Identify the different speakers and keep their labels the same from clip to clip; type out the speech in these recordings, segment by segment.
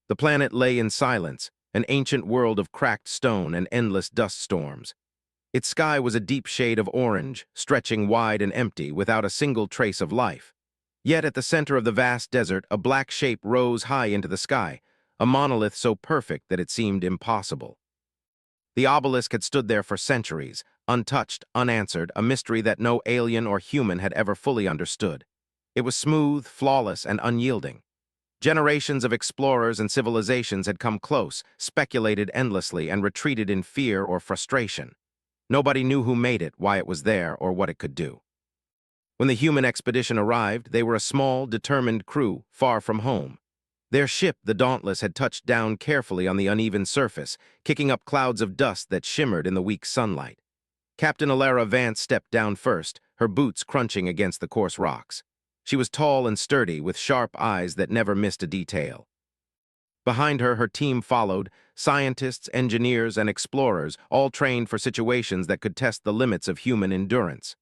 Speaker 1: The planet lay in silence, an ancient world of cracked stone and endless dust storms. Its sky was a deep shade of orange, stretching wide and empty without a single trace of life. Yet at the center of the vast desert, a black shape rose high into the sky, a monolith so perfect that it seemed impossible. The obelisk had stood there for centuries, untouched, unanswered, a mystery that no alien or human had ever fully understood. It was smooth, flawless, and unyielding. Generations of explorers and civilizations had come close, speculated endlessly, and retreated in fear or frustration. Nobody knew who made it, why it was there, or what it could do. When the human expedition arrived, they were a small, determined crew, far from home. Their ship, the Dauntless, had touched down carefully on the uneven surface, kicking up clouds of dust that shimmered in the weak sunlight. Captain Alara Vance stepped down first, her boots crunching against the coarse rocks. She was tall and sturdy, with sharp eyes that never missed a detail. Behind her, her team followed, scientists, engineers, and explorers, all trained for situations that could test the limits of human endurance.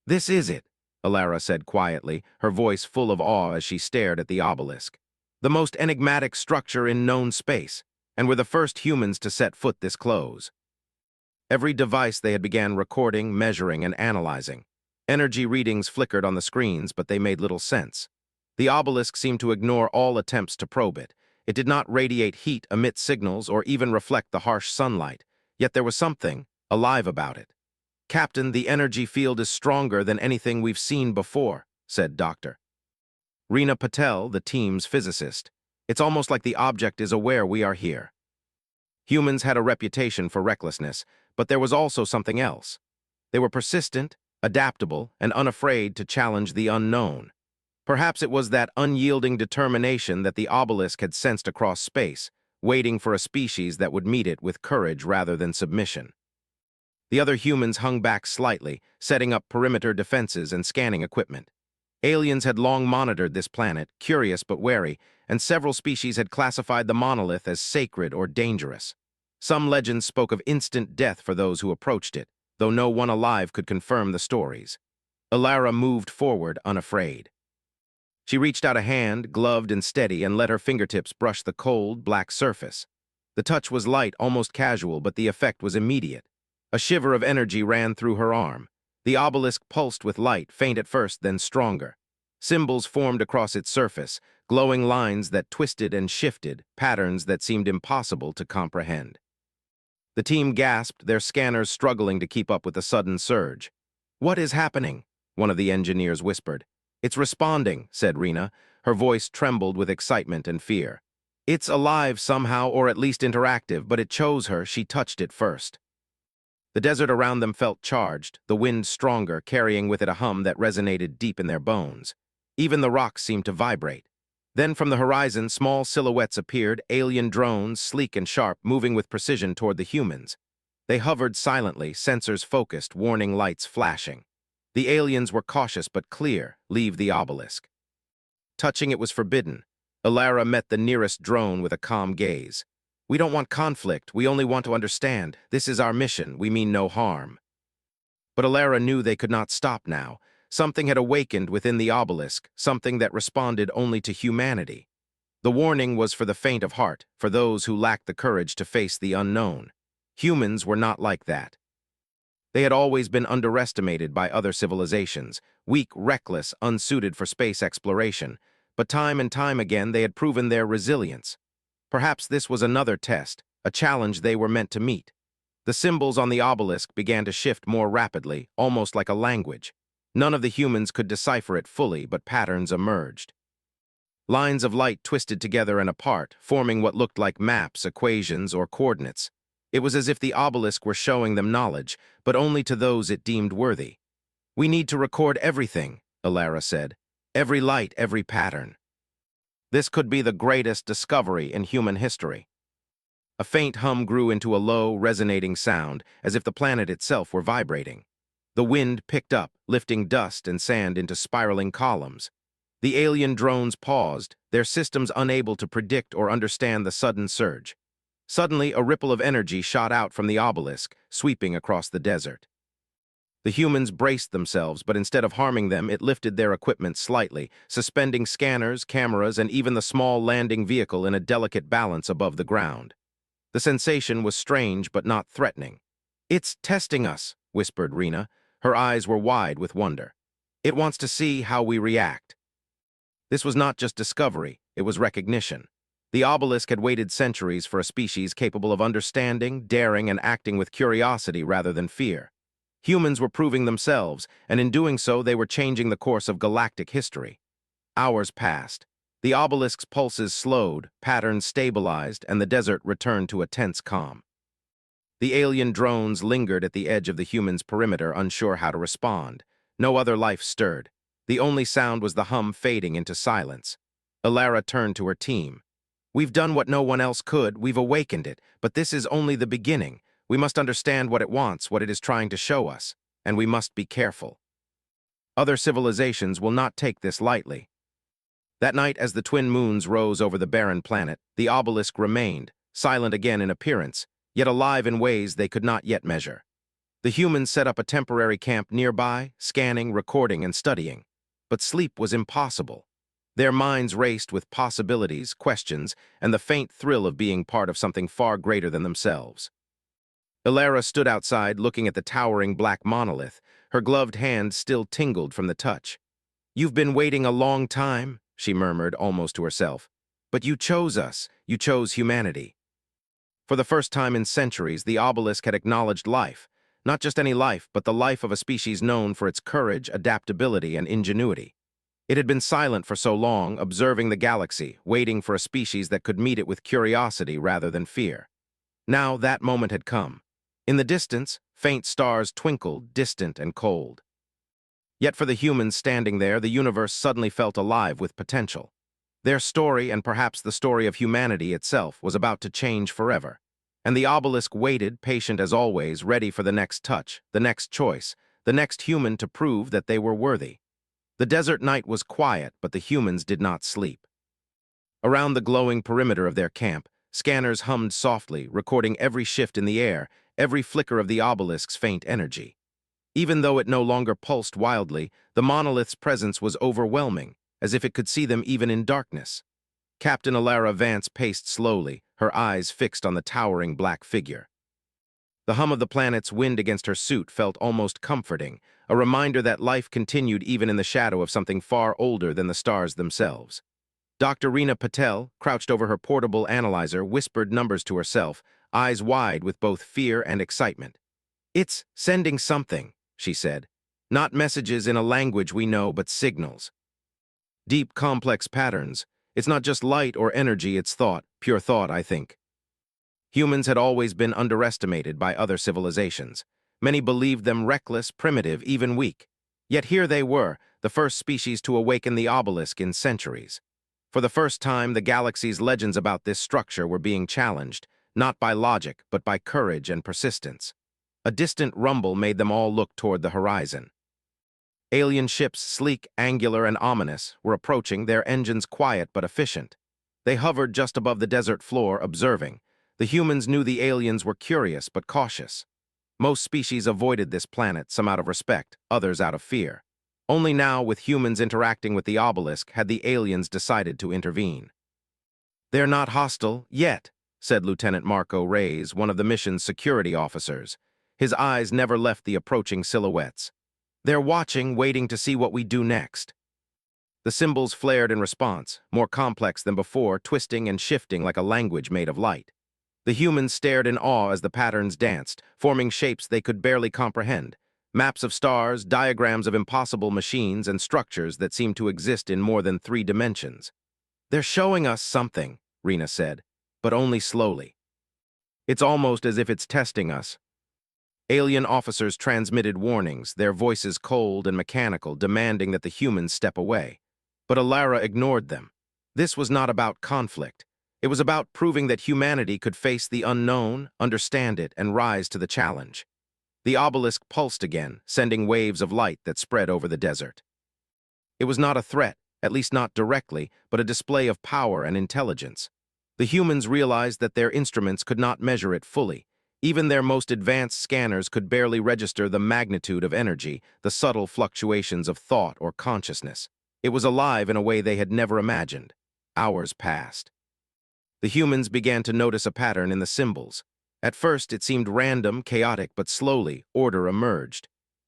Speaker 1: "This is it," Alara said quietly, her voice full of awe as she stared at the obelisk. "The most enigmatic structure in known space, and we're the first humans to set foot this close." Every device they had began recording, measuring, and analyzing. Energy readings flickered on the screens, but they made little sense. The obelisk seemed to ignore all attempts to probe it. It did not radiate heat, emit signals, or even reflect the harsh sunlight, yet there was something alive about it. "Captain, the energy field is stronger than anything we've seen before," said Dr. Rina Patel, the team's physicist. "It's almost like the object is aware we are here." Humans had a reputation for recklessness, but there was also something else. They were persistent, adaptable, and unafraid to challenge the unknown. Perhaps it was that unyielding determination that the obelisk had sensed across space, waiting for a species that would meet it with courage rather than submission. The other humans hung back slightly, setting up perimeter defenses and scanning equipment. Aliens had long monitored this planet, curious but wary, and several species had classified the monolith as sacred or dangerous. Some legends spoke of instant death for those who approached it, though no one alive could confirm the stories. Alara moved forward, unafraid. She reached out a hand, gloved and steady, and let her fingertips brush the cold, black surface. The touch was light, almost casual, but the effect was immediate. A shiver of energy ran through her arm. The obelisk pulsed with light, faint at first, then stronger. Symbols formed across its surface, glowing lines that twisted and shifted, patterns that seemed impossible to comprehend. The team gasped, their scanners struggling to keep up with the sudden surge. "What is happening?" one of the engineers whispered. "It's responding," said Rina. Her voice trembled with excitement and fear. "It's alive somehow, or at least interactive, but it chose her. She touched it first." The desert around them felt charged, the wind stronger, carrying with it a hum that resonated deep in their bones. Even the rocks seemed to vibrate. Then from the horizon, small silhouettes appeared, alien drones, sleek and sharp, moving with precision toward the humans. They hovered silently, sensors focused, warning lights flashing. The aliens were cautious but clear: leave the obelisk. Touching it was forbidden. Alara met the nearest drone with a calm gaze. "We don't want conflict, we only want to understand. This is our mission, we mean no harm." But Alara knew they could not stop now. Something had awakened within the obelisk, something that responded only to humanity. The warning was for the faint of heart, for those who lacked the courage to face the unknown. Humans were not like that. They had always been underestimated by other civilizations, weak, reckless, unsuited for space exploration, but time and time again they had proven their resilience. Perhaps this was another test, a challenge they were meant to meet. The symbols on the obelisk began to shift more rapidly, almost like a language. None of the humans could decipher it fully, but patterns emerged. Lines of light twisted together and apart, forming what looked like maps, equations, or coordinates. It was as if the obelisk were showing them knowledge, but only to those it deemed worthy. "We need to record everything," Alara said. "Every light, every pattern. This could be the greatest discovery in human history." A faint hum grew into a low, resonating sound, as if the planet itself were vibrating. The wind picked up, lifting dust and sand into spiraling columns. The alien drones paused, their systems unable to predict or understand the sudden surge. Suddenly, a ripple of energy shot out from the obelisk, sweeping across the desert. The humans braced themselves, but instead of harming them, it lifted their equipment slightly, suspending scanners, cameras, and even the small landing vehicle in a delicate balance above the ground. The sensation was strange but not threatening. "It's testing us," whispered Rena. Her eyes were wide with wonder. "It wants to see how we react." This was not just discovery, it was recognition. The obelisk had waited centuries for a species capable of understanding, daring, and acting with curiosity rather than fear. Humans were proving themselves, and in doing so they were changing the course of galactic history. Hours passed. The obelisk's pulses slowed, patterns stabilized, and the desert returned to a tense calm. The alien drones lingered at the edge of the human's perimeter, unsure how to respond. No other life stirred. The only sound was the hum fading into silence. Alara turned to her team. "We've done what no one else could, we've awakened it, but this is only the beginning. We must understand what it wants, what it is trying to show us, and we must be careful. Other civilizations will not take this lightly." That night, as the twin moons rose over the barren planet, the obelisk remained, silent again in appearance, yet alive in ways they could not yet measure. The humans set up a temporary camp nearby, scanning, recording, and studying. But sleep was impossible. Their minds raced with possibilities, questions, and the faint thrill of being part of something far greater than themselves. Alara stood outside, looking at the towering black monolith. Her gloved hand still tingled from the touch. "You've been waiting a long time," she murmured, almost to herself. "But you chose us. You chose humanity." For the first time in centuries, the obelisk had acknowledged life. Not just any life, but the life of a species known for its courage, adaptability, and ingenuity. It had been silent for so long, observing the galaxy, waiting for a species that could meet it with curiosity rather than fear. Now that moment had come. In the distance, faint stars twinkled, distant and cold. Yet for the humans standing there, the universe suddenly felt alive with potential. Their story, and perhaps the story of humanity itself, was about to change forever. And the obelisk waited, patient as always, ready for the next touch, the next choice, the next human to prove that they were worthy. The desert night was quiet, but the humans did not sleep. Around the glowing perimeter of their camp, scanners hummed softly, recording every shift in the air, every flicker of the obelisk's faint energy. Even though it no longer pulsed wildly, the monolith's presence was overwhelming, as if it could see them even in darkness. Captain Alara Vance paced slowly, her eyes fixed on the towering black figure. The hum of the planet's wind against her suit felt almost comforting, a reminder that life continued even in the shadow of something far older than the stars themselves. Dr. Rena Patel, crouched over her portable analyzer, whispered numbers to herself, eyes wide with both fear and excitement. "It's sending something," she said. "Not messages in a language we know, but signals. Deep, complex patterns. It's not just light or energy, it's thought, pure thought, I think." Humans had always been underestimated by other civilizations. Many believed them reckless, primitive, even weak. Yet here they were, the first species to awaken the obelisk in centuries. For the first time, the galaxy's legends about this structure were being challenged, not by logic, but by courage and persistence. A distant rumble made them all look toward the horizon. Alien ships, sleek, angular, and ominous, were approaching, their engines quiet but efficient. They hovered just above the desert floor, observing. The humans knew the aliens were curious but cautious. Most species avoided this planet, some out of respect, others out of fear. Only now, with humans interacting with the obelisk, had the aliens decided to intervene. "They're not hostile, yet," said Lieutenant Marco Reyes, one of the mission's security officers. His eyes never left the approaching silhouettes. "They're watching, waiting to see what we do next." The symbols flared in response, more complex than before, twisting and shifting like a language made of light. The humans stared in awe as the patterns danced, forming shapes they could barely comprehend. Maps of stars, diagrams of impossible machines, and structures that seemed to exist in more than 3 dimensions. "They're showing us something," Rena said, "but only slowly. It's almost as if it's testing us." Alien officers transmitted warnings, their voices cold and mechanical, demanding that the humans step away. But Alara ignored them. This was not about conflict. It was about proving that humanity could face the unknown, understand it, and rise to the challenge. The obelisk pulsed again, sending waves of light that spread over the desert. It was not a threat, at least not directly, but a display of power and intelligence. The humans realized that their instruments could not measure it fully, Even their most advanced scanners could barely register the magnitude of energy, the subtle fluctuations of thought or consciousness. It was alive in a way they had never imagined. Hours passed. The humans began to notice a pattern in the symbols. At first, it seemed random, chaotic, but slowly, order emerged.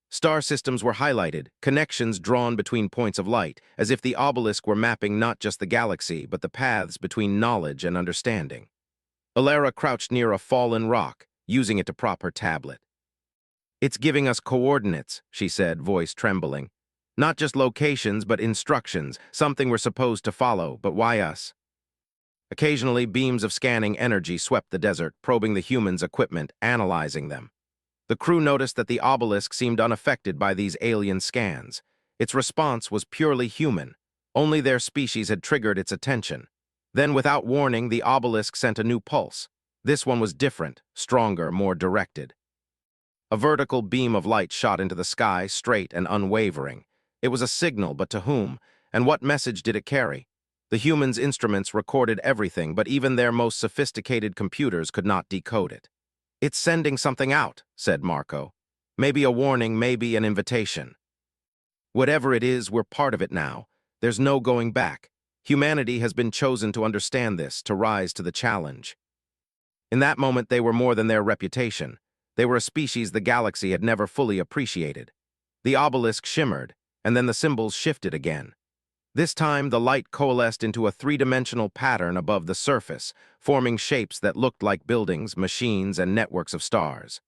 Speaker 1: Star systems were highlighted, connections drawn between points of light, as if the obelisk were mapping not just the galaxy, but the paths between knowledge and understanding. Alara crouched near a fallen rock, using it to prop her tablet. "It's giving us coordinates," she said, voice trembling. "Not just locations, but instructions, something we're supposed to follow, but why us?" Occasionally, beams of scanning energy swept the desert, probing the humans' equipment, analyzing them. The crew noticed that the obelisk seemed unaffected by these alien scans. Its response was purely human. Only their species had triggered its attention. Then, without warning, the obelisk sent a new pulse. This one was different, stronger, more directed. A vertical beam of light shot into the sky, straight and unwavering. It was a signal, but to whom? And what message did it carry? The humans' instruments recorded everything, but even their most sophisticated computers could not decode it. "It's sending something out," said Marco. "Maybe a warning, maybe an invitation. Whatever it is, we're part of it now. There's no going back. Humanity has been chosen to understand this, to rise to the challenge." In that moment, they were more than their reputation. They were a species the galaxy had never fully appreciated. The obelisk shimmered, and then the symbols shifted again. This time, the light coalesced into a three-dimensional pattern above the surface, forming shapes that looked like buildings, machines, and networks of stars.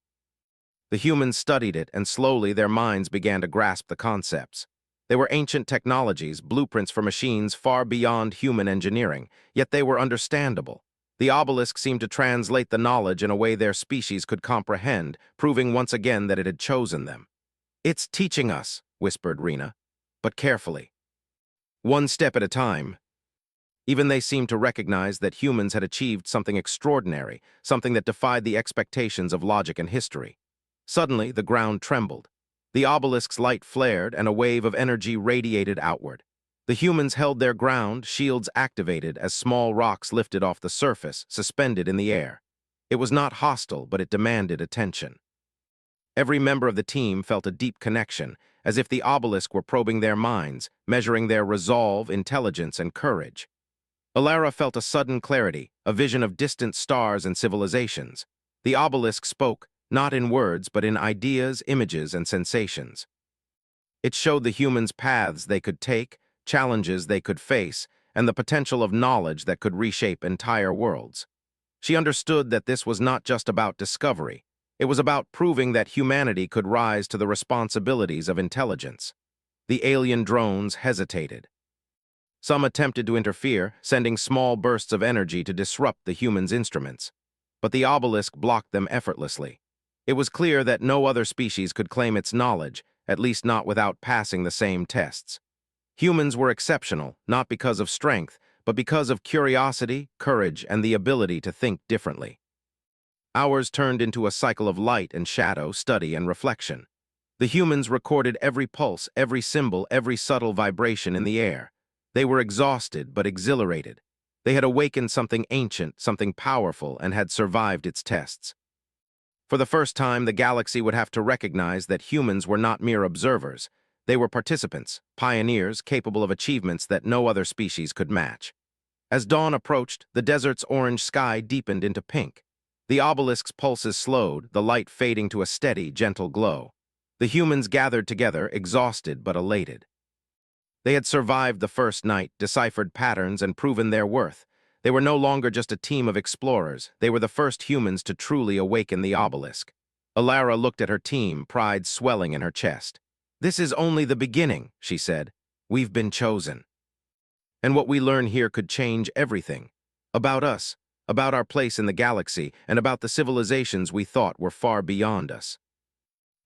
Speaker 1: The humans studied it, and slowly their minds began to grasp the concepts. They were ancient technologies, blueprints for machines far beyond human engineering, yet they were understandable. The obelisk seemed to translate the knowledge in a way their species could comprehend, proving once again that it had chosen them. "It's teaching us," whispered Rena, "but carefully. One step at a time." Even they seemed to recognize that humans had achieved something extraordinary, something that defied the expectations of logic and history. Suddenly, the ground trembled. The obelisk's light flared, and a wave of energy radiated outward. The humans held their ground, shields activated as small rocks lifted off the surface, suspended in the air. It was not hostile, but it demanded attention. Every member of the team felt a deep connection, as if the obelisk were probing their minds, measuring their resolve, intelligence, and courage. Alara felt a sudden clarity, a vision of distant stars and civilizations. The obelisk spoke, not in words, but in ideas, images, and sensations. It showed the humans paths they could take, challenges they could face, and the potential of knowledge that could reshape entire worlds. She understood that this was not just about discovery. It was about proving that humanity could rise to the responsibilities of intelligence. The alien drones hesitated. Some attempted to interfere, sending small bursts of energy to disrupt the humans' instruments. But the obelisk blocked them effortlessly. It was clear that no other species could claim its knowledge, at least not without passing the same tests. Humans were exceptional, not because of strength, but because of curiosity, courage, and the ability to think differently. Hours turned into a cycle of light and shadow, study and reflection. The humans recorded every pulse, every symbol, every subtle vibration in the air. They were exhausted but exhilarated. They had awakened something ancient, something powerful, and had survived its tests. For the first time, the galaxy would have to recognize that humans were not mere observers. They were participants, pioneers capable of achievements that no other species could match. As dawn approached, the desert's orange sky deepened into pink. The obelisk's pulses slowed, the light fading to a steady, gentle glow. The humans gathered together, exhausted but elated. They had survived the first night, deciphered patterns, and proven their worth. They were no longer just a team of explorers. They were the first humans to truly awaken the obelisk. Alara looked at her team, pride swelling in her chest. "This is only the beginning," she said. "We've been chosen. And what we learn here could change everything. About us, about our place in the galaxy, and about the civilizations we thought were far beyond us."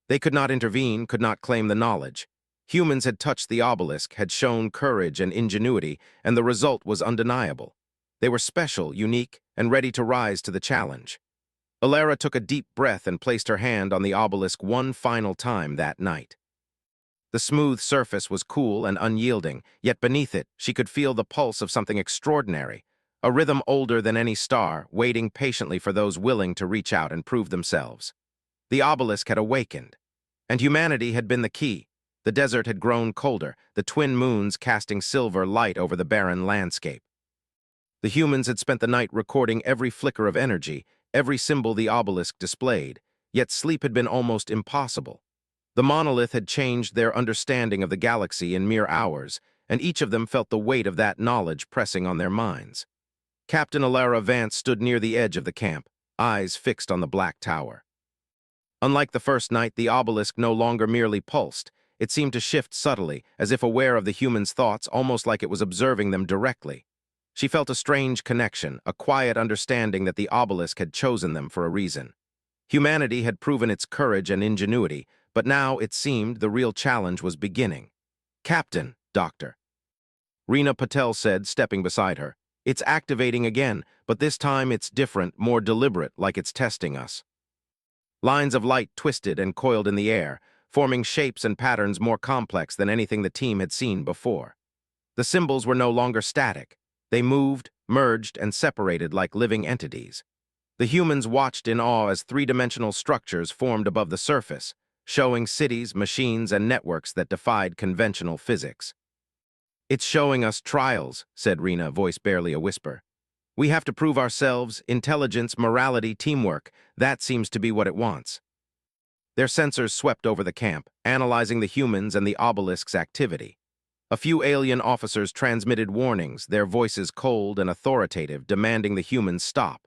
Speaker 1: They could not intervene, could not claim the knowledge. Humans had touched the obelisk, had shown courage and ingenuity, and the result was undeniable. They were special, unique, and ready to rise to the challenge. Alara took a deep breath and placed her hand on the obelisk one final time that night. The smooth surface was cool and unyielding, yet beneath it, she could feel the pulse of something extraordinary, a rhythm older than any star, waiting patiently for those willing to reach out and prove themselves. The obelisk had awakened, and humanity had been the key. The desert had grown colder, the twin moons casting silver light over the barren landscape. The humans had spent the night recording every flicker of energy, every symbol the obelisk displayed, yet sleep had been almost impossible. The monolith had changed their understanding of the galaxy in mere hours, and each of them felt the weight of that knowledge pressing on their minds. Captain Alara Vance stood near the edge of the camp, eyes fixed on the black tower. Unlike the first night, the obelisk no longer merely pulsed. It seemed to shift subtly, as if aware of the humans' thoughts, almost like it was observing them directly. She felt a strange connection, a quiet understanding that the obelisk had chosen them for a reason. Humanity had proven its courage and ingenuity, but now, it seemed, the real challenge was beginning. "Captain, Doctor," Rena Patel said, stepping beside her. "It's activating again, but this time it's different, more deliberate, like it's testing us." Lines of light twisted and coiled in the air, forming shapes and patterns more complex than anything the team had seen before. The symbols were no longer static. They moved, merged, and separated like living entities. The humans watched in awe as three-dimensional structures formed above the surface, showing cities, machines, and networks that defied conventional physics. "It's showing us trials," said Rena, voice barely a whisper. "We have to prove ourselves, intelligence, morality, teamwork. That seems to be what it wants." Their sensors swept over the camp, analyzing the humans and the obelisk's activity. A few alien officers transmitted warnings, their voices cold and authoritative, demanding the humans stop.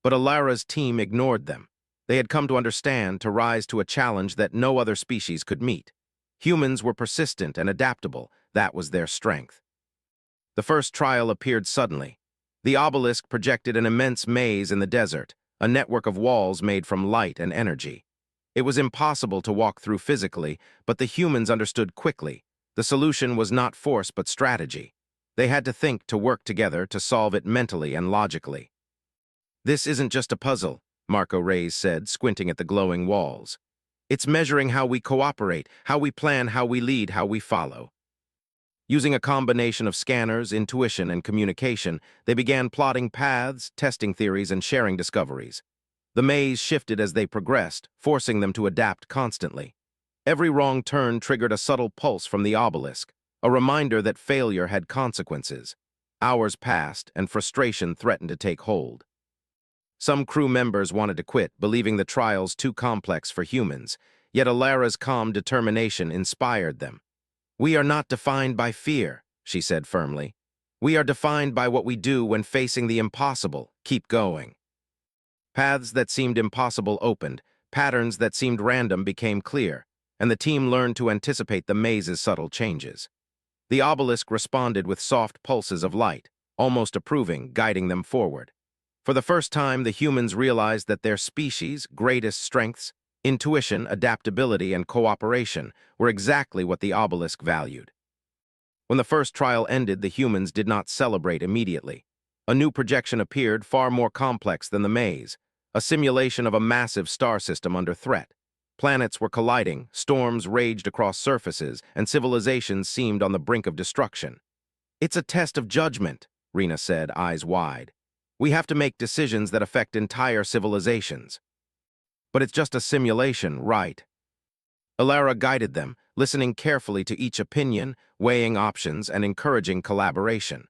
Speaker 1: But Alara's team ignored them. They had come to understand, to rise to a challenge that no other species could meet. Humans were persistent and adaptable. That was their strength. The first trial appeared suddenly. The obelisk projected an immense maze in the desert, a network of walls made from light and energy. It was impossible to walk through physically, but the humans understood quickly. The solution was not force but strategy. They had to think, to work together, to solve it mentally and logically. "This isn't just a puzzle," Marco Reyes said, squinting at the glowing walls. "It's measuring how we cooperate, how we plan, how we lead, how we follow." Using a combination of scanners, intuition, and communication, they began plotting paths, testing theories, and sharing discoveries. The maze shifted as they progressed, forcing them to adapt constantly. Every wrong turn triggered a subtle pulse from the obelisk, a reminder that failure had consequences. Hours passed, and frustration threatened to take hold. Some crew members wanted to quit, believing the trials too complex for humans, yet Alara's calm determination inspired them. "We are not defined by fear," she said firmly. "We are defined by what we do when facing the impossible. Keep going." Paths that seemed impossible opened, patterns that seemed random became clear, and the team learned to anticipate the maze's subtle changes. The obelisk responded with soft pulses of light, almost approving, guiding them forward. For the first time, the humans realized that their species' greatest strengths, intuition, adaptability, and cooperation, were exactly what the obelisk valued. When the first trial ended, the humans did not celebrate immediately. A new projection appeared, far more complex than the maze, a simulation of a massive star system under threat. Planets were colliding, storms raged across surfaces, and civilizations seemed on the brink of destruction. "It's a test of judgment," Rena said, eyes wide. "We have to make decisions that affect entire civilizations." "But it's just a simulation, right?" Alara guided them, listening carefully to each opinion, weighing options, and encouraging collaboration.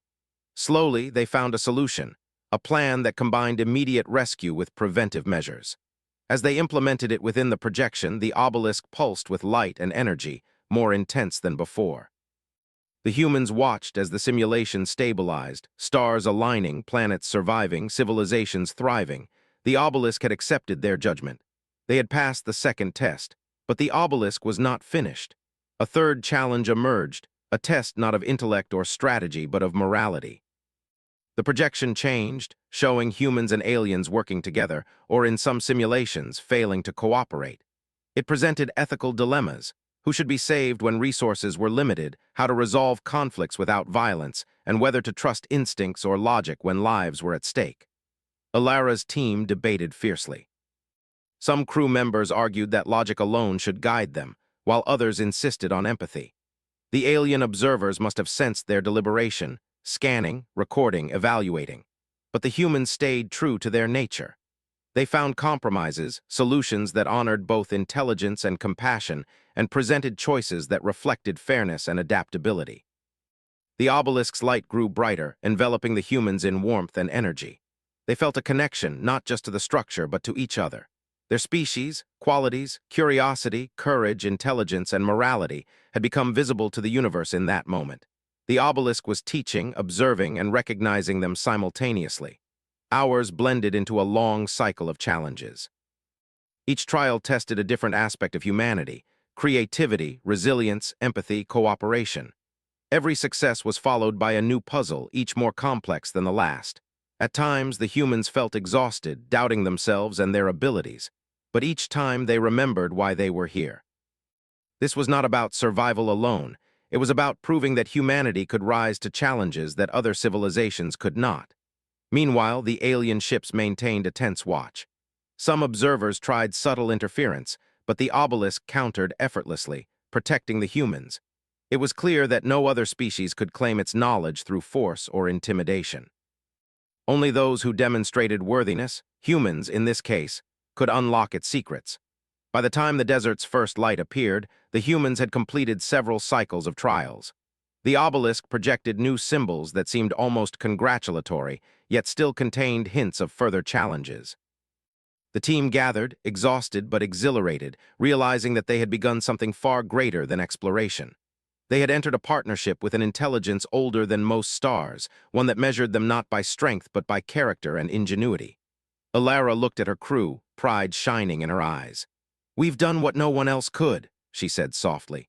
Speaker 1: Slowly, they found a solution, a plan that combined immediate rescue with preventive measures. As they implemented it within the projection, the obelisk pulsed with light and energy, more intense than before. The humans watched as the simulation stabilized, stars aligning, planets surviving, civilizations thriving. The obelisk had accepted their judgment. They had passed the second test, but the obelisk was not finished. A third challenge emerged, a test not of intellect or strategy, but of morality. The projection changed, showing humans and aliens working together, or in some simulations, failing to cooperate. It presented ethical dilemmas: who should be saved when resources were limited, how to resolve conflicts without violence, and whether to trust instincts or logic when lives were at stake. Alara's team debated fiercely. Some crew members argued that logic alone should guide them, while others insisted on empathy. The alien observers must have sensed their deliberation, scanning, recording, evaluating. But the humans stayed true to their nature. They found compromises, solutions that honored both intelligence and compassion, and presented choices that reflected fairness and adaptability. The obelisk's light grew brighter, enveloping the humans in warmth and energy. They felt a connection not just to the structure but to each other. Their species, qualities, curiosity, courage, intelligence, and morality had become visible to the universe in that moment. The obelisk was teaching, observing, and recognizing them simultaneously. Hours blended into a long cycle of challenges. Each trial tested a different aspect of humanity: creativity, resilience, empathy, cooperation. Every success was followed by a new puzzle, each more complex than the last. At times, the humans felt exhausted, doubting themselves and their abilities. But each time they remembered why they were here. This was not about survival alone. It was about proving that humanity could rise to challenges that other civilizations could not. Meanwhile, the alien ships maintained a tense watch. Some observers tried subtle interference, but the obelisk countered effortlessly, protecting the humans. It was clear that no other species could claim its knowledge through force or intimidation. Only those who demonstrated worthiness, humans in this case, could unlock its secrets. By the time the desert's first light appeared, the humans had completed several cycles of trials. The obelisk projected new symbols that seemed almost congratulatory, yet still contained hints of further challenges. The team gathered, exhausted but exhilarated, realizing that they had begun something far greater than exploration. They had entered a partnership with an intelligence older than most stars, one that measured them not by strength but by character and ingenuity. Alara looked at her crew, pride shining in her eyes. "We've done what no one else could," she said softly.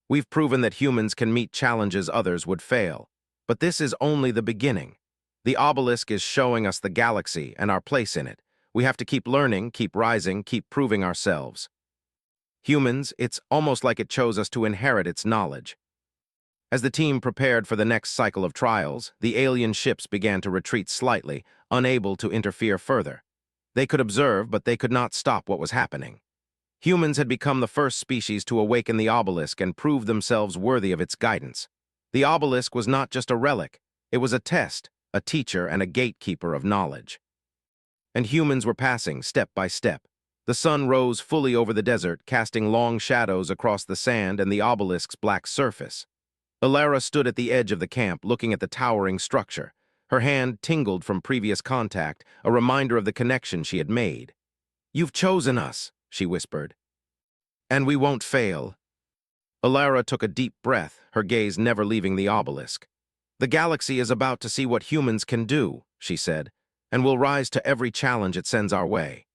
Speaker 1: "We've proven that humans can meet challenges others would fail. But this is only the beginning. The obelisk is showing us the galaxy and our place in it. We have to keep learning, keep rising, keep proving ourselves. Humans, it's almost like it chose us to inherit its knowledge." As the team prepared for the next cycle of trials, the alien ships began to retreat slightly, unable to interfere further. They could observe, but they could not stop what was happening. Humans had become the first species to awaken the obelisk and prove themselves worthy of its guidance. The obelisk was not just a relic, it was a test, a teacher, and a gatekeeper of knowledge. And humans were passing, step by step. The sun rose fully over the desert, casting long shadows across the sand and the obelisk's black surface. Alara stood at the edge of the camp, looking at the towering structure. Her hand tingled from previous contact, a reminder of the connection she had made. "You've chosen us," she whispered. "And we won't fail." Alara took a deep breath, her gaze never leaving the obelisk. "The galaxy is about to see what humans can do," she said, "and we'll rise to every challenge it sends our way."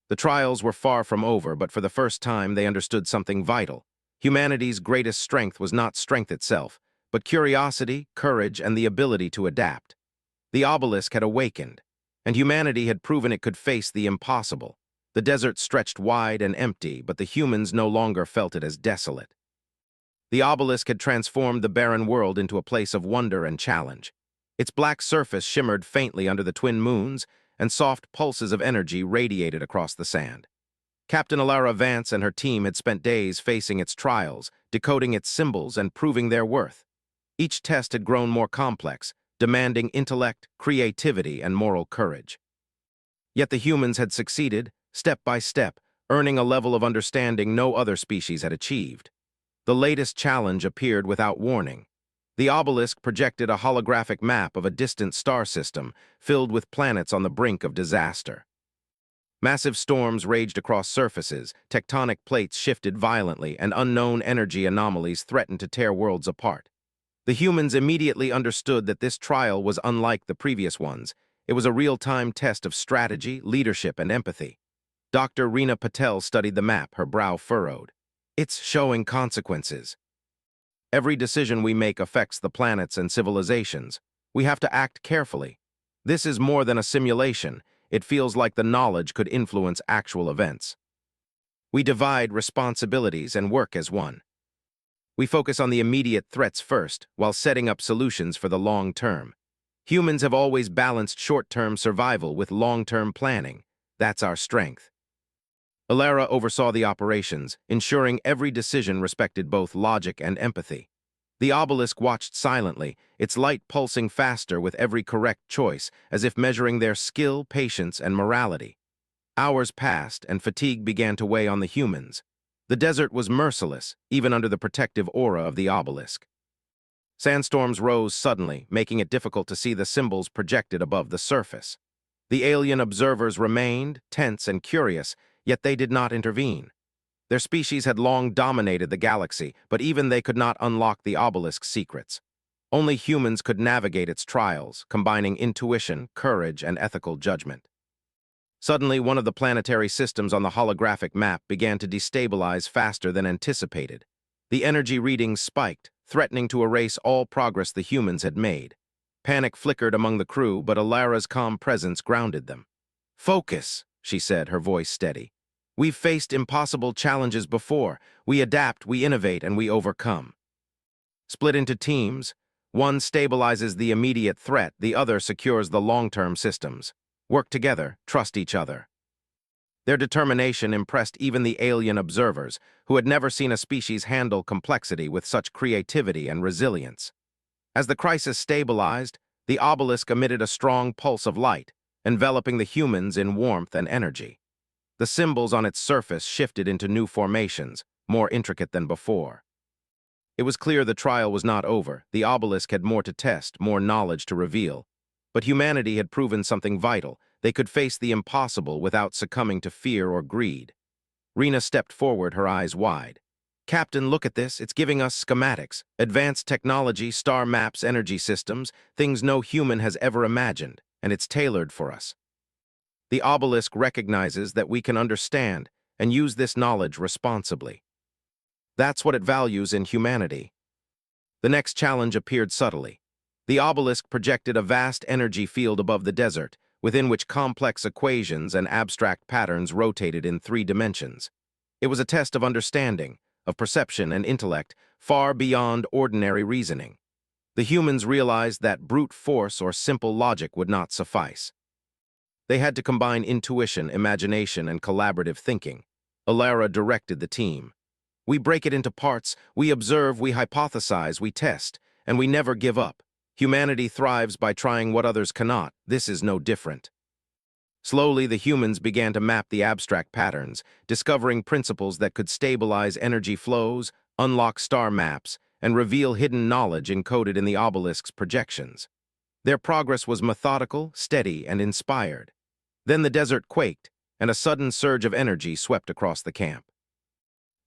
Speaker 1: The trials were far from over, but for the first time they understood something vital. Humanity's greatest strength was not strength itself, but curiosity, courage, and the ability to adapt. The obelisk had awakened, and humanity had proven it could face the impossible. The desert stretched wide and empty, but the humans no longer felt it as desolate. The obelisk had transformed the barren world into a place of wonder and challenge. Its black surface shimmered faintly under the twin moons, and soft pulses of energy radiated across the sand. Captain Alara Vance and her team had spent days facing its trials, decoding its symbols, and proving their worth. Each test had grown more complex, demanding intellect, creativity, and moral courage. Yet the humans had succeeded, step by step, earning a level of understanding no other species had achieved. The latest challenge appeared without warning. The obelisk projected a holographic map of a distant star system, filled with planets on the brink of disaster. Massive storms raged across surfaces, tectonic plates shifted violently, and unknown energy anomalies threatened to tear worlds apart. The humans immediately understood that this trial was unlike the previous ones. It was a real-time test of strategy, leadership, and empathy. Dr. Reena Patel studied the map, her brow furrowed. "It's showing consequences. Every decision we make affects the planets and civilizations. We have to act carefully. This is more than a simulation. It feels like the knowledge could influence actual events. We divide responsibilities and work as one. We focus on the immediate threats first, while setting up solutions for the long term. Humans have always balanced short-term survival with long-term planning. That's our strength." Alara oversaw the operations, ensuring every decision respected both logic and empathy. The obelisk watched silently, its light pulsing faster with every correct choice, as if measuring their skill, patience, and morality. Hours passed, and fatigue began to weigh on the humans. The desert was merciless, even under the protective aura of the obelisk. Sandstorms rose suddenly, making it difficult to see the symbols projected above the surface. The alien observers remained, tense and curious, yet they did not intervene. Their species had long dominated the galaxy, but even they could not unlock the obelisk's secrets. Only humans could navigate its trials, combining intuition, courage, and ethical judgment. Suddenly, one of the planetary systems on the holographic map began to destabilize faster than anticipated. The energy readings spiked, threatening to erase all progress the humans had made. Panic flickered among the crew, but Alara's calm presence grounded them. "Focus," she said, her voice steady. "We've faced impossible challenges before. We adapt, we innovate, and we overcome." Split into teams, one stabilizes the immediate threat, the other secures the long-term systems. Work together, trust each other. Their determination impressed even the alien observers, who had never seen a species handle complexity with such creativity and resilience. As the crisis stabilized, the obelisk emitted a strong pulse of light, enveloping the humans in warmth and energy. The symbols on its surface shifted into new formations, more intricate than before. It was clear the trial was not over. The obelisk had more to test, more knowledge to reveal. But humanity had proven something vital. They could face the impossible without succumbing to fear or greed. Rena stepped forward, her eyes wide. "Captain, look at this. It's giving us schematics, advanced technology, star maps, energy systems, things no human has ever imagined, and it's tailored for us. The obelisk recognizes that we can understand and use this knowledge responsibly. That's what it values in humanity." The next challenge appeared subtly. The obelisk projected a vast energy field above the desert, within which complex equations and abstract patterns rotated in 3 dimensions. It was a test of understanding, of perception and intellect, far beyond ordinary reasoning. The humans realized that brute force or simple logic would not suffice. They had to combine intuition, imagination, and collaborative thinking. Alara directed the team. "We break it into parts, we observe, we hypothesize, we test, and we never give up. Humanity thrives by trying what others cannot. This is no different." Slowly, the humans began to map the abstract patterns, discovering principles that could stabilize energy flows, unlock star maps, and reveal hidden knowledge encoded in the obelisk's projections. Their progress was methodical, steady, and inspired. Then the desert quaked, and a sudden surge of energy swept across the camp.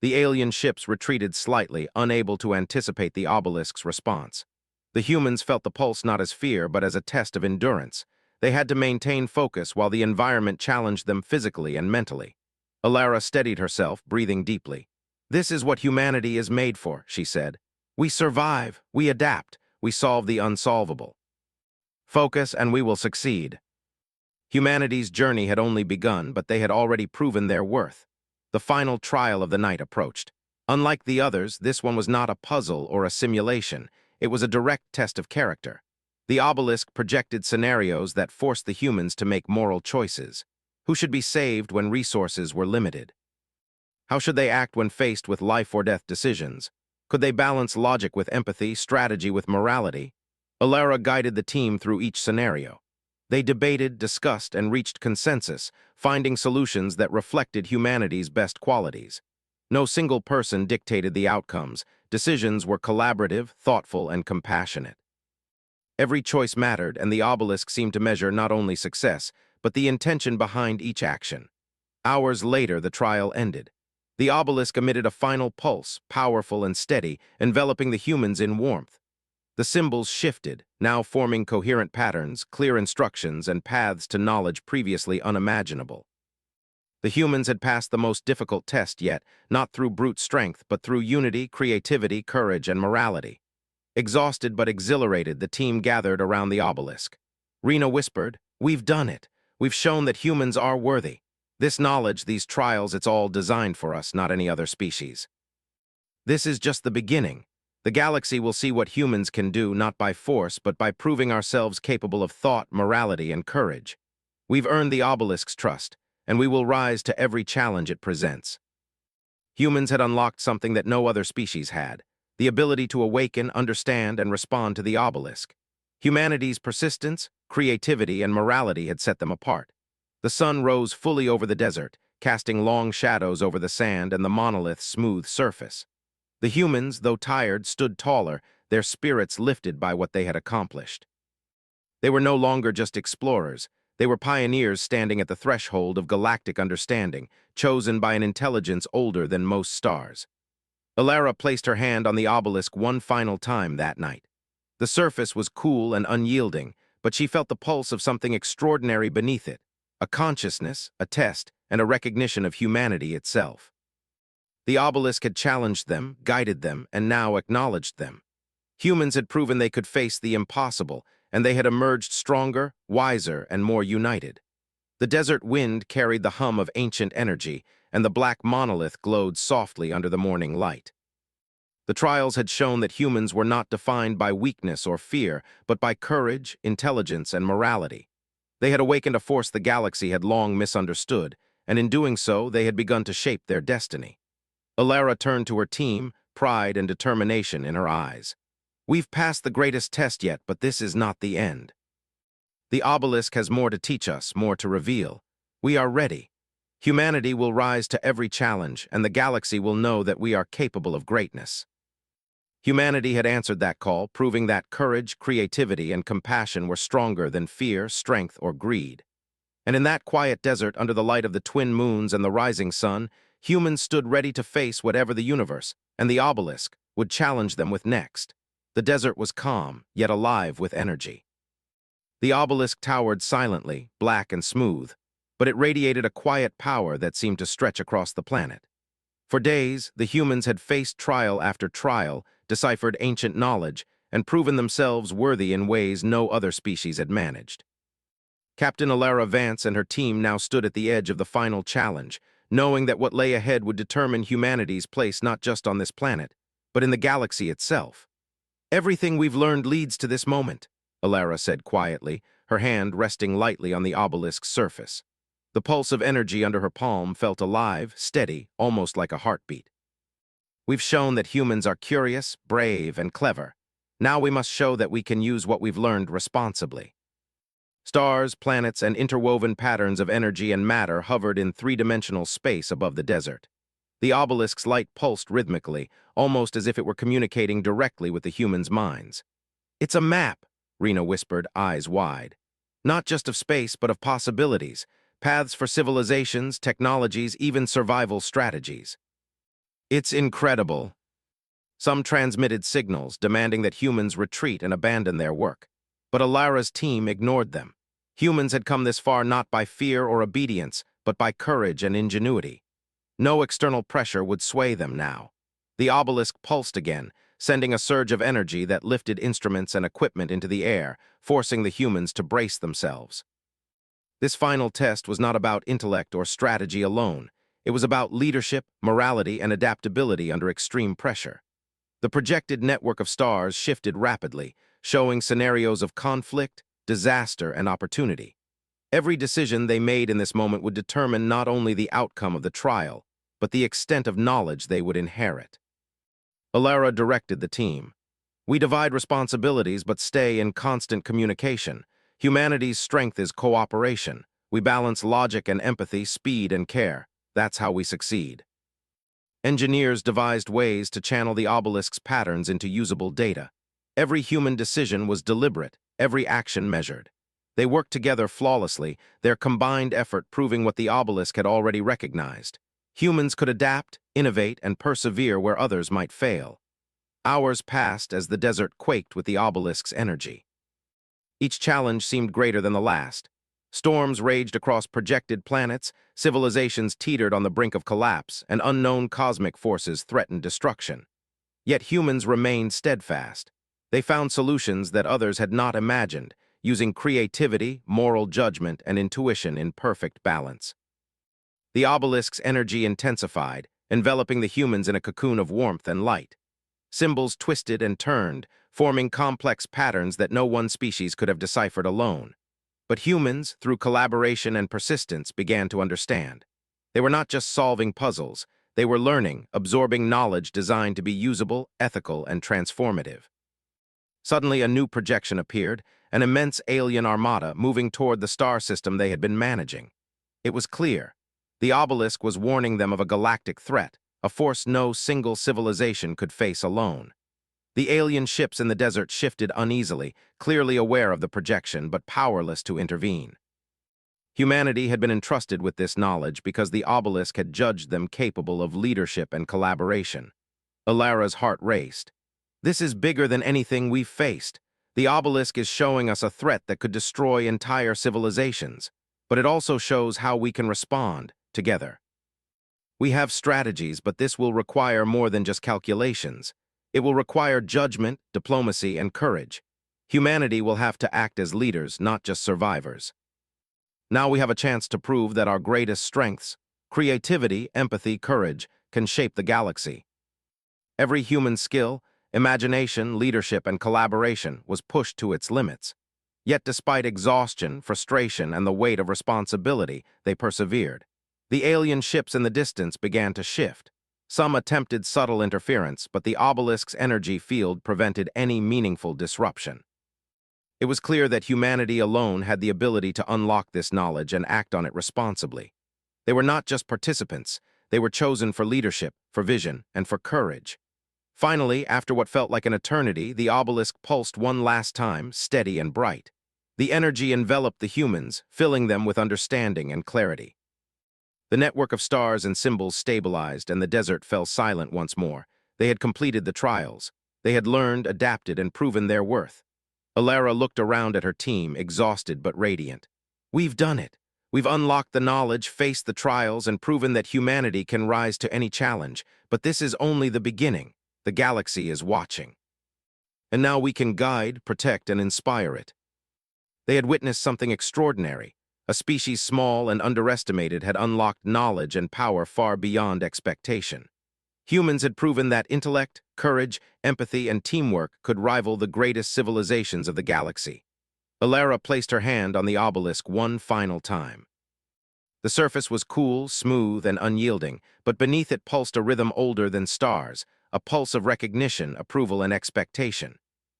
Speaker 1: The alien ships retreated slightly, unable to anticipate the obelisk's response. The humans felt the pulse not as fear, but as a test of endurance. They had to maintain focus while the environment challenged them physically and mentally. Alara steadied herself, breathing deeply. "This is what humanity is made for," she said. "We survive, we adapt, we solve the unsolvable. Focus and we will succeed." Humanity's journey had only begun, but they had already proven their worth. The final trial of the night approached. Unlike the others, this one was not a puzzle or a simulation. It was a direct test of character. The obelisk projected scenarios that forced the humans to make moral choices. Who should be saved when resources were limited? How should they act when faced with life-or-death decisions? Could they balance logic with empathy, strategy with morality? Alara guided the team through each scenario. They debated, discussed, and reached consensus, finding solutions that reflected humanity's best qualities. No single person dictated the outcomes. Decisions were collaborative, thoughtful, and compassionate. Every choice mattered, and the obelisk seemed to measure not only success, but the intention behind each action. Hours later, the trial ended. The obelisk emitted a final pulse, powerful and steady, enveloping the humans in warmth. The symbols shifted, now forming coherent patterns, clear instructions, and paths to knowledge previously unimaginable. The humans had passed the most difficult test yet, not through brute strength, but through unity, creativity, courage, and morality. Exhausted but exhilarated, the team gathered around the obelisk. Rena whispered, "We've done it. We've shown that humans are worthy. This knowledge, these trials, it's all designed for us, not any other species. This is just the beginning. The galaxy will see what humans can do, not by force, but by proving ourselves capable of thought, morality, and courage. We've earned the obelisk's trust, and we will rise to every challenge it presents." Humans had unlocked something that no other species had. the ability to awaken, understand, and respond to the obelisk. Humanity's persistence, creativity, and morality had set them apart. The sun rose fully over the desert, casting long shadows over the sand and the monolith's smooth surface. The humans, though tired, stood taller, their spirits lifted by what they had accomplished. They were no longer just explorers. They were pioneers standing at the threshold of galactic understanding, chosen by an intelligence older than most stars. Alara placed her hand on the obelisk one final time that night. The surface was cool and unyielding, but she felt the pulse of something extraordinary beneath it, a consciousness, a test, and a recognition of humanity itself. The obelisk had challenged them, guided them, and now acknowledged them. Humans had proven they could face the impossible, and they had emerged stronger, wiser, and more united. The desert wind carried the hum of ancient energy, and the black monolith glowed softly under the morning light. The trials had shown that humans were not defined by weakness or fear, but by courage, intelligence, and morality. They had awakened a force the galaxy had long misunderstood, and in doing so, they had begun to shape their destiny. Alara turned to her team, pride and determination in her eyes. "We've passed the greatest test yet, but this is not the end. The obelisk has more to teach us, more to reveal. We are ready. Humanity will rise to every challenge, and the galaxy will know that we are capable of greatness." Humanity had answered that call, proving that courage, creativity, and compassion were stronger than fear, strength, or greed. And in that quiet desert, under the light of the twin moons and the rising sun, humans stood ready to face whatever the universe, and the obelisk, would challenge them with next. The desert was calm, yet alive with energy. The obelisk towered silently, black and smooth, but it radiated a quiet power that seemed to stretch across the planet. For days, the humans had faced trial after trial, deciphered ancient knowledge, and proven themselves worthy in ways no other species had managed. Captain Alara Vance and her team now stood at the edge of the final challenge, knowing that what lay ahead would determine humanity's place not just on this planet, but in the galaxy itself. "Everything we've learned leads to this moment," Alara said quietly, her hand resting lightly on the obelisk's surface. The pulse of energy under her palm felt alive, steady, almost like a heartbeat. "We've shown that humans are curious, brave, and clever. Now we must show that we can use what we've learned responsibly." Stars, planets, and interwoven patterns of energy and matter hovered in three-dimensional space above the desert. The obelisk's light pulsed rhythmically, almost as if it were communicating directly with the humans' minds. "It's a map," Rena whispered, eyes wide. "Not just of space, but of possibilities, paths for civilizations, technologies, even survival strategies." "It's incredible." Some transmitted signals demanding that humans retreat and abandon their work. But Alara's team ignored them. Humans had come this far not by fear or obedience, but by courage and ingenuity. No external pressure would sway them now. The obelisk pulsed again, sending a surge of energy that lifted instruments and equipment into the air, forcing the humans to brace themselves. This final test was not about intellect or strategy alone. It was about leadership, morality, and adaptability under extreme pressure. The projected network of stars shifted rapidly, showing scenarios of conflict, disaster, and opportunity. Every decision they made in this moment would determine not only the outcome of the trial, but the extent of knowledge they would inherit. Alara directed the team. "We divide responsibilities but stay in constant communication. Humanity's strength is cooperation. We balance logic and empathy, speed and care. That's how we succeed." Engineers devised ways to channel the obelisk's patterns into usable data. Every human decision was deliberate, every action measured. They worked together flawlessly, their combined effort proving what the obelisk had already recognized. Humans could adapt, innovate, and persevere where others might fail. Hours passed as the desert quaked with the obelisk's energy. Each challenge seemed greater than the last. Storms raged across projected planets, civilizations teetered on the brink of collapse, and unknown cosmic forces threatened destruction. Yet humans remained steadfast. They found solutions that others had not imagined, using creativity, moral judgment, and intuition in perfect balance. The obelisk's energy intensified, enveloping the humans in a cocoon of warmth and light. Symbols twisted and turned, forming complex patterns that no one species could have deciphered alone. But humans, through collaboration and persistence, began to understand. They were not just solving puzzles, They were learning, absorbing knowledge designed to be usable, ethical, and transformative. Suddenly, a new projection appeared, an immense alien armada moving toward the star system they had been managing. It was clear. The Obelisk was warning them of a galactic threat, a force no single civilization could face alone. The alien ships in the desert shifted uneasily, clearly aware of the projection but powerless to intervene. Humanity had been entrusted with this knowledge because the Obelisk had judged them capable of leadership and collaboration. Alara's heart raced. This is bigger than anything we've faced. The Obelisk is showing us a threat that could destroy entire civilizations, but it also shows how we can respond, together. We have strategies, but this will require more than just calculations. It will require judgment, diplomacy, and courage. Humanity will have to act as leaders, not just survivors. Now we have a chance to prove that our greatest strengths, creativity, empathy, courage, can shape the galaxy. Every human skill, imagination, leadership, and collaboration was pushed to its limits. Yet despite exhaustion, frustration, and the weight of responsibility, they persevered. The alien ships in the distance began to shift. Some attempted subtle interference, but the Obelisk's energy field prevented any meaningful disruption. It was clear that humanity alone had the ability to unlock this knowledge and act on it responsibly. They were not just participants, they were chosen for leadership, for vision, and for courage. Finally, after what felt like an eternity, the Obelisk pulsed one last time, steady and bright. The energy enveloped the humans, filling them with understanding and clarity. The network of stars and symbols stabilized, and the desert fell silent once more. They had completed the trials. They had learned, adapted, and proven their worth. Alara looked around at her team, exhausted but radiant. We've done it. We've unlocked the knowledge, faced the trials, and proven that humanity can rise to any challenge. But this is only the beginning. The galaxy is watching. And now we can guide, protect, and inspire it. They had witnessed something extraordinary. A species small and underestimated had unlocked knowledge and power far beyond expectation. Humans had proven that intellect, courage, empathy, and teamwork could rival the greatest civilizations of the galaxy. Alara placed her hand on the obelisk one final time. The surface was cool, smooth, and unyielding, but beneath it pulsed a rhythm older than stars, a pulse of recognition, approval, and expectation.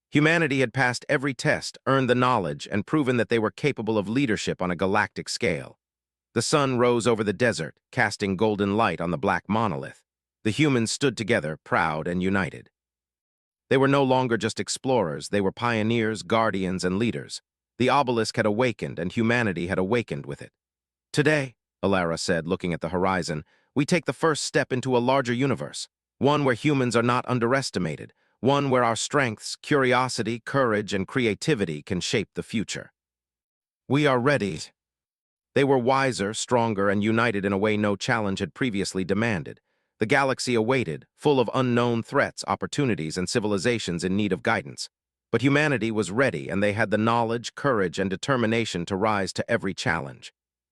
Speaker 1: Humanity had passed every test, earned the knowledge, and proven that they were capable of leadership on a galactic scale. The sun rose over the desert, casting golden light on the black monolith. The humans stood together, proud and united. They were no longer just explorers, they were pioneers, guardians, and leaders. The obelisk had awakened, and humanity had awakened with it. Today, Alara said, looking at the horizon, we take the first step into a larger universe, one where humans are not underestimated, one where our strengths, curiosity, courage, and creativity can shape the future. We are ready. They were wiser, stronger, and united in a way no challenge had previously demanded. The galaxy awaited, full of unknown threats, opportunities, and civilizations in need of guidance. But humanity was ready, and they had the knowledge, courage, and determination to rise to every challenge.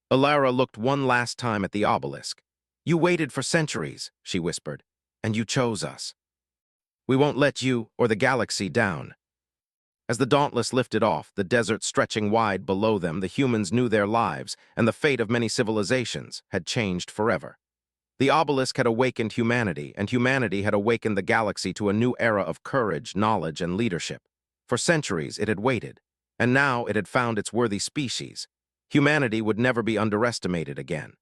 Speaker 1: Alara looked one last time at the obelisk. You waited for centuries, she whispered, and you chose us. We won't let you or the galaxy down. As the Dauntless lifted off, the desert stretching wide below them, the humans knew their lives, and the fate of many civilizations had changed forever. The obelisk had awakened humanity, and humanity had awakened the galaxy to a new era of courage, knowledge, and leadership. For centuries it had waited, and now it had found its worthy species. Humanity would never be underestimated again.